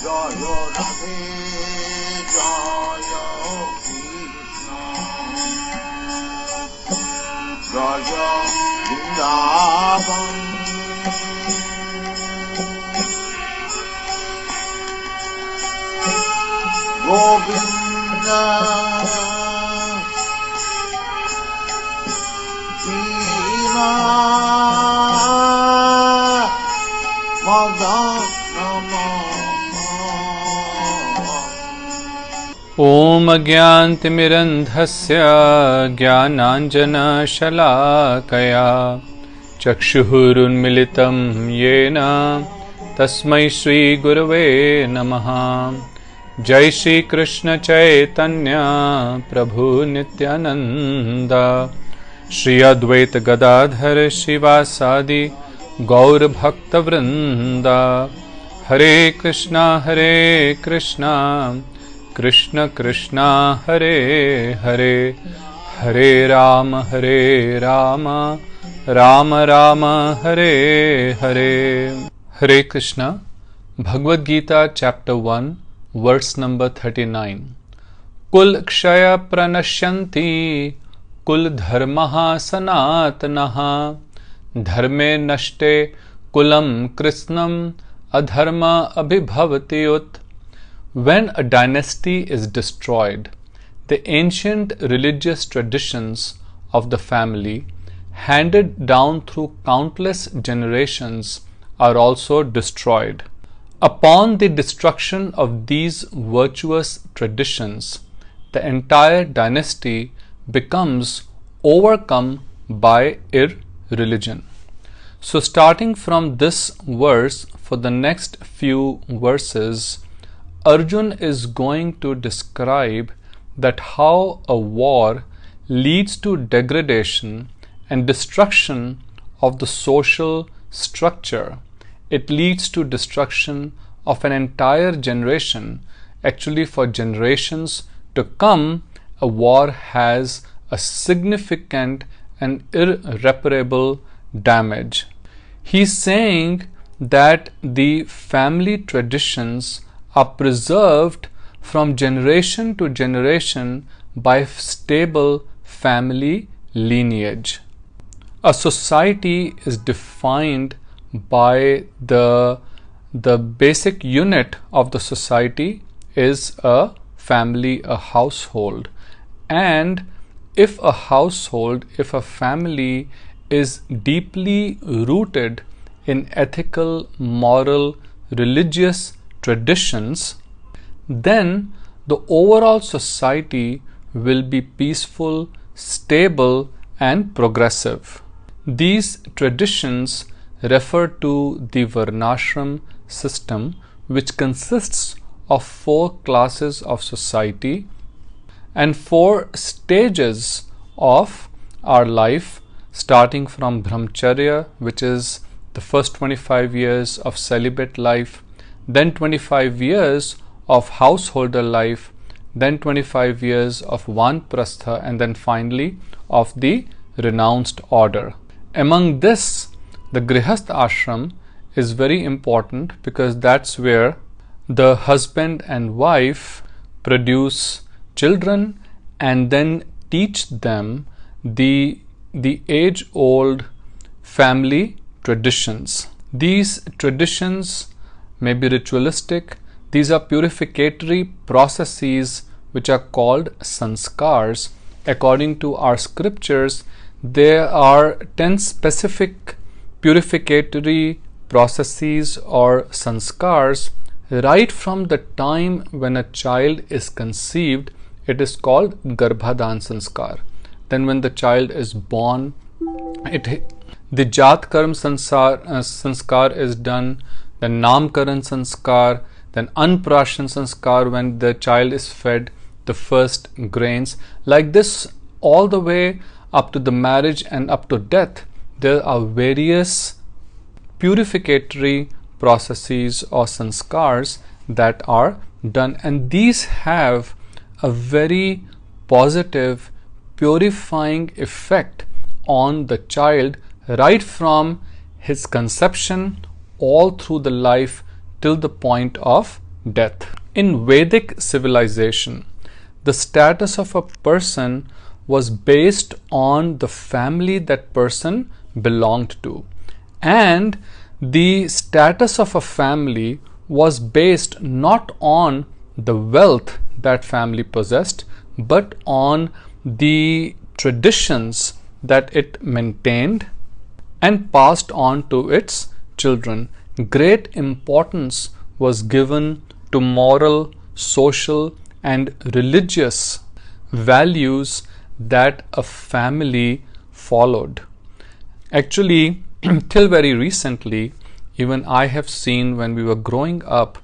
Jaya Radhe, Jaya Krishna, Jaya Vrindavan, Govinda, Jiva, Madana. Om Agyantimirandhasya Jnananjana-shalakaya Chakshurunmilitam Yena Tasmai Shri Gurave Namaha. Jai Shri Krishna Chaitanya Prabhu Nityananda Shri Advaita Gadadhar Shivasadi Gaur Bhakta Vrinda. Hare Krishna Krishna Krishna Hare Hare, Hare Rama Rama Rama Hare Hare. Hare Krishna. Bhagavad Gita chapter 1 verse number 39. Kul kshaya pranashyanti kul dharmaha sanatanaha dharme nashte kulam krishnam adharma abhibhavati ut. When a dynasty is destroyed, the ancient religious traditions of the family, handed down through countless generations, are also destroyed. Upon the destruction of these virtuous traditions, the entire dynasty becomes overcome by irreligion. So starting from this verse, for the next few verses, Arjun is going to describe that how a war leads to degradation and destruction of the social structure. It leads to destruction of an entire generation. Actually, for generations to come, a war has a significant and irreparable damage. He's saying that the family traditions are preserved from generation to generation by stable family lineage. A society is defined by the basic unit of the society is a family, a household. And if a household, if a family is deeply rooted in ethical, moral, religious traditions, then the overall society will be peaceful, stable, and progressive. These traditions refer to the Varnashram system, which consists of 4 classes of society and 4 stages of our life, starting from Brahmacharya, which is the first 25 years of celibate life, then 25 years of householder life, then 25 years of Vanprastha, and then finally of the renounced order. Among this, the Grihastha ashram is very important because that's where the husband and wife produce children and then teach them the age-old family traditions. These traditions may be ritualistic. These are purificatory processes which are called sanskars. According to our scriptures, there are 10 specific purificatory processes or sanskars right from the time when a child is conceived. It is called Garbhadan sanskar. Then when the child is born, the Jat Karm sanskar is done, then Namkaran sanskar, then Anprashan sanskar when the child is fed the first grains. Like this all the way up to the marriage and up to death, there are various purificatory processes or sanskars that are done, and these have a very positive purifying effect on the child right from his conception all through the life till the point of death. In Vedic civilization, the status of a person was based on the family that person belonged to, and the status of a family was based not on the wealth that family possessed, but on the traditions that it maintained and passed on to its children. Great importance was given to moral, social, and religious values that a family followed. Actually, till very recently, even I have seen when we were growing up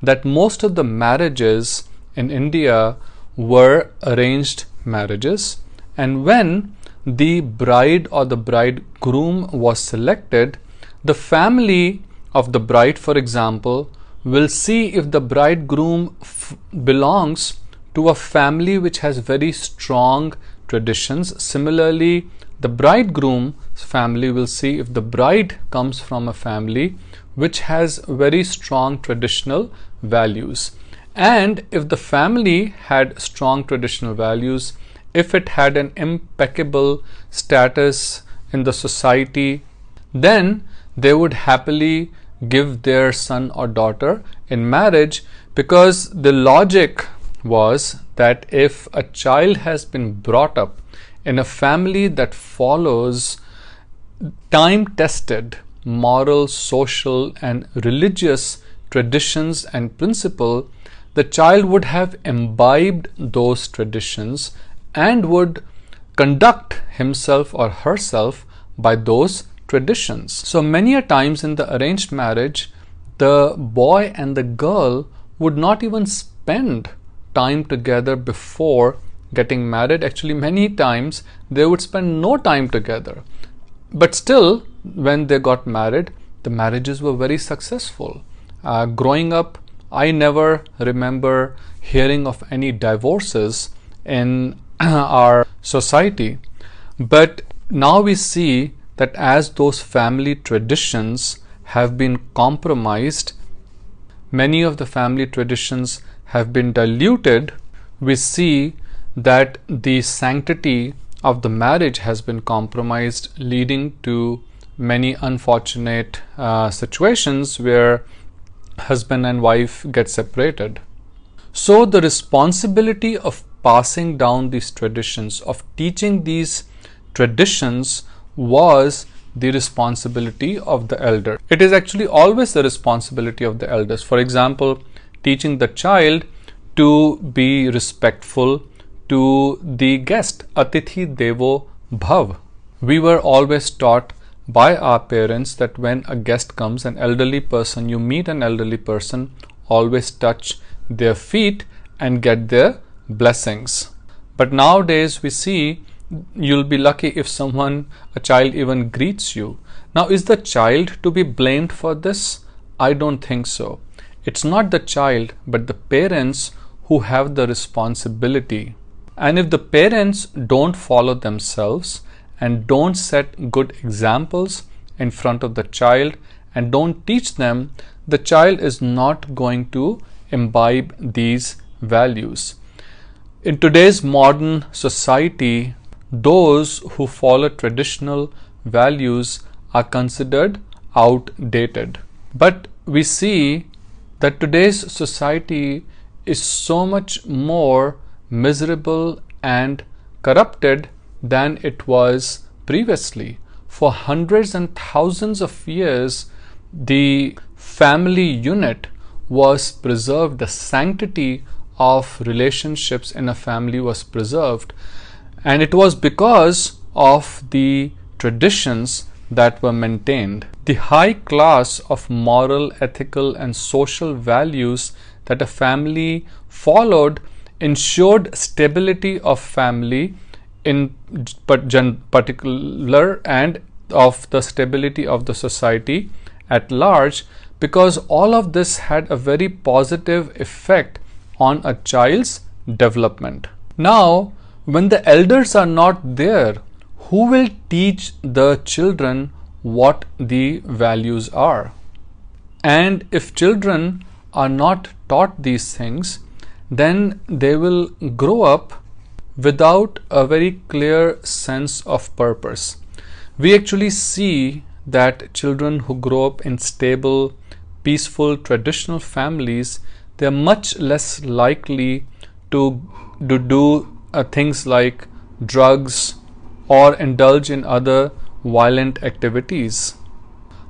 that most of the marriages in India were arranged marriages, and when the bride or the bridegroom was selected, the family of the bride, for example, will see if the bridegroom belongs to a family which has very strong traditions. Similarly, the bridegroom's family will see if the bride comes from a family which has very strong traditional values. And if the family had strong traditional values, if it had an impeccable status in the society, then they would happily give their son or daughter in marriage, because the logic was that if a child has been brought up in a family that follows time-tested moral, social, and religious traditions and principles, the child would have imbibed those traditions and would conduct himself or herself by those traditions. So many a times in the arranged marriage, the boy and the girl would not even spend time together before getting married. Actually, many times they would spend no time together. But still, when they got married, the marriages were very successful. Growing up, I never remember hearing of any divorces in our society. But now we see that as those family traditions have been compromised, many of the family traditions have been diluted, we see that the sanctity of the marriage has been compromised, leading to many unfortunate situations where husband and wife get separated. So the responsibility of passing down these traditions, of teaching these traditions, was the responsibility of the elder. It is actually always the responsibility of the elders. For example, teaching the child to be respectful to the guest. Atithi Devo Bhav. We were always taught by our parents that when a guest comes, an elderly person, you meet an elderly person, always touch their feet and get their blessings. But nowadays we see you'll be lucky if a child even greets you. Now, is the child to be blamed for this? I don't think so. It's not the child, but the parents who have the responsibility. And if the parents don't follow themselves and don't set good examples in front of the child and don't teach them, the child is not going to imbibe these values. In today's modern society, those who follow traditional values are considered outdated. But we see that today's society is so much more miserable and corrupted than it was previously. For hundreds and thousands of years, the family unit was preserved. The sanctity of relationships in a family was preserved, and it was because of the traditions that were maintained. The high class of moral, ethical, and social values that a family followed ensured stability of family in particular and of the stability of the society at large, because all of this had a very positive effect on a child's development. Now, when the elders are not there, who will teach the children what the values are? And if children are not taught these things, then they will grow up without a very clear sense of purpose. We actually see that children who grow up in stable, peaceful, traditional families, they are much less likely to do things like drugs or indulge in other violent activities.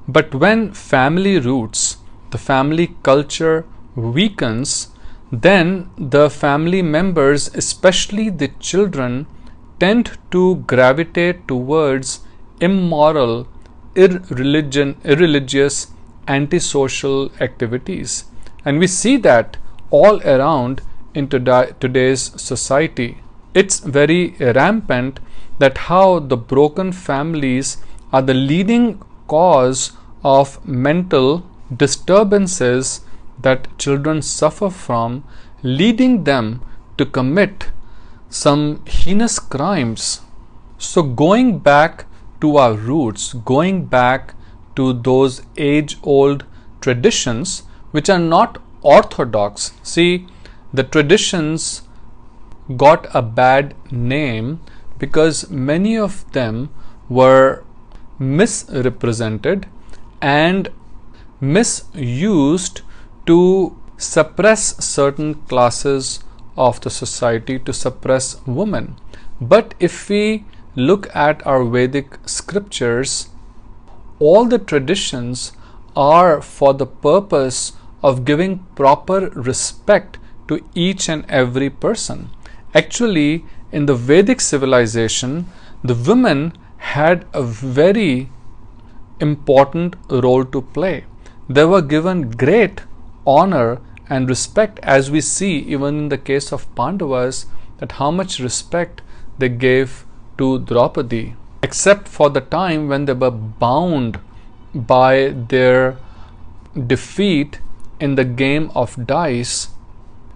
But when family roots, the family culture weakens, then the family members, especially the children, tend to gravitate towards immoral, irreligious, antisocial activities. And we see that all around in today's society. It's very rampant that how the broken families are the leading cause of mental disturbances that children suffer from, leading them to commit some heinous crimes. So going back to our roots, going back to those age-old traditions which are not orthodox. See, the traditions got a bad name because many of them were misrepresented and misused to suppress certain classes of the society, to suppress women. But if we look at our Vedic scriptures, all the traditions are for the purpose of giving proper respect to each and every person. Actually, in the Vedic civilization, the women had a very important role to play. They were given great honor and respect, as we see even in the case of Pandavas, that how much respect they gave to Draupadi, except for the time when they were bound by their defeat in the game of dice.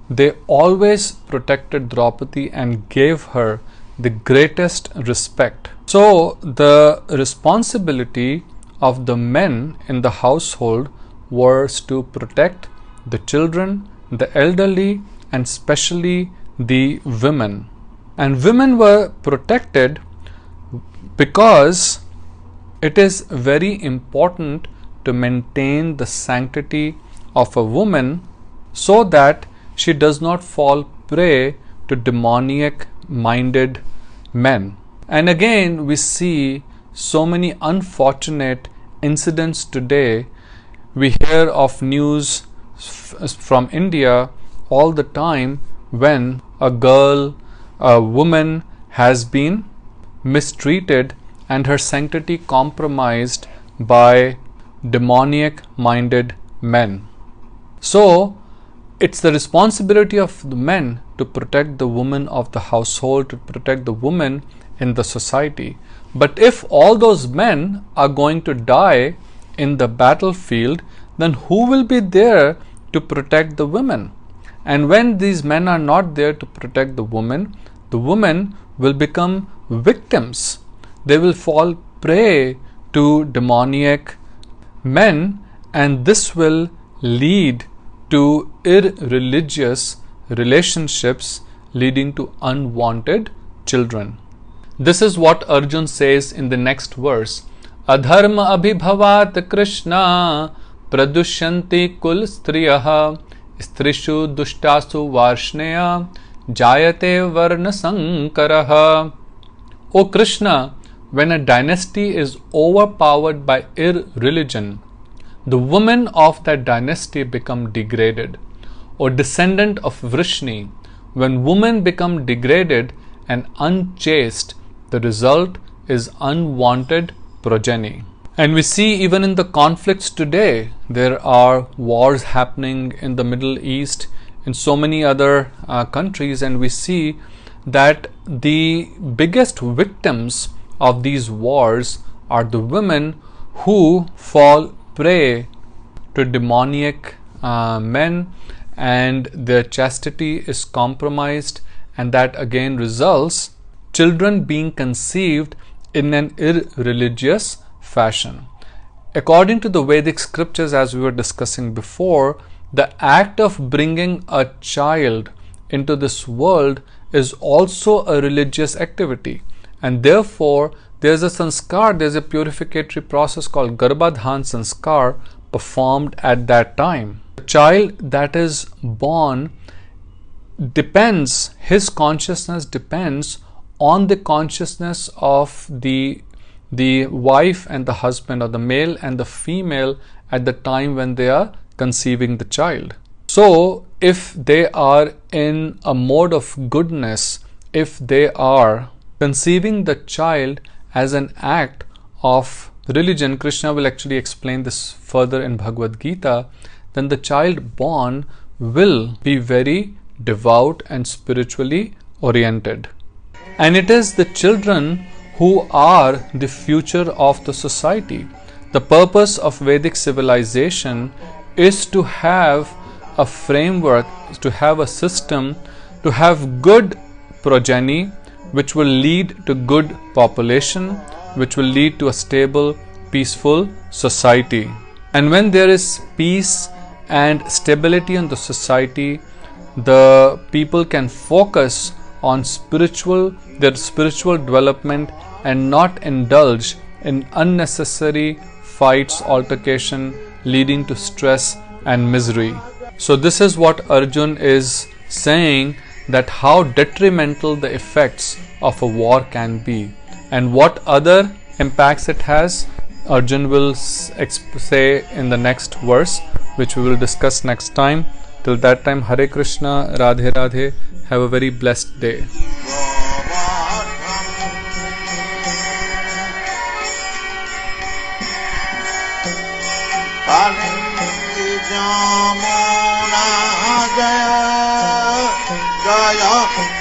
They always protected Draupadi and gave her the greatest respect. So the responsibility of the men in the household was to protect the children, the elderly, and especially the women. And women were protected because it is very important to maintain the sanctity of a woman so that she does not fall prey to demoniac minded men. And again, we see so many unfortunate incidents today. We hear of news from India all the time when a girl, a woman has been mistreated and her sanctity compromised by demoniac minded men. So it's the responsibility of the men to protect the women of the household, to protect the women in the society. But if all those men are going to die in the battlefield, then who will be there to protect the women? And when these men are not there to protect the women will become victims. They will fall prey to demoniac men, and this will lead to irreligious relationships leading to unwanted children. This is what Arjun says in the next verse. Adharma abhibhavat Krishna pradushyanti kul striyah strishu dushtasu varshneya jayate varna sankarah. O Krishna, when a dynasty is overpowered by irreligion, the women of that dynasty become degraded. O descendant of Vrishni, when women become degraded and unchaste, the result is unwanted progeny. And we see even in the conflicts today, there are wars happening in the Middle East, in so many other countries, and we see that the biggest victims of these wars are the women who fall prey to demoniac men, and their chastity is compromised, and that again results children being conceived in an irreligious fashion. According to the Vedic scriptures, as we were discussing before, the act of bringing a child into this world is also a religious activity, and therefore there's a sanskar, there's a purificatory process called Garbhadhan sanskar performed at that time. The child that is born depends, his consciousness depends on the consciousness of the wife and the husband, or the male and the female, at the time when they are conceiving the child. So if they are in a mode of goodness, if they are conceiving the child as an act of religion, Krishna will actually explain this further in Bhagavad Gita, then the child born will be very devout and spiritually oriented. And it is the children who are the future of the society. The purpose of Vedic civilization is to have a framework, to have a system, to have good progeny, which will lead to good population, which will lead to a stable, peaceful society. And when there is peace and stability in the society, the people can focus on their spiritual development and not indulge in unnecessary fights, altercation, leading to stress and misery. So this is what Arjun is saying, that how detrimental the effects of a war can be, and what other impacts it has, Arjun will say in the next verse, which we will discuss next time. Till that time, Hare Krishna, Radhe Radhe, have a very blessed day. Jaya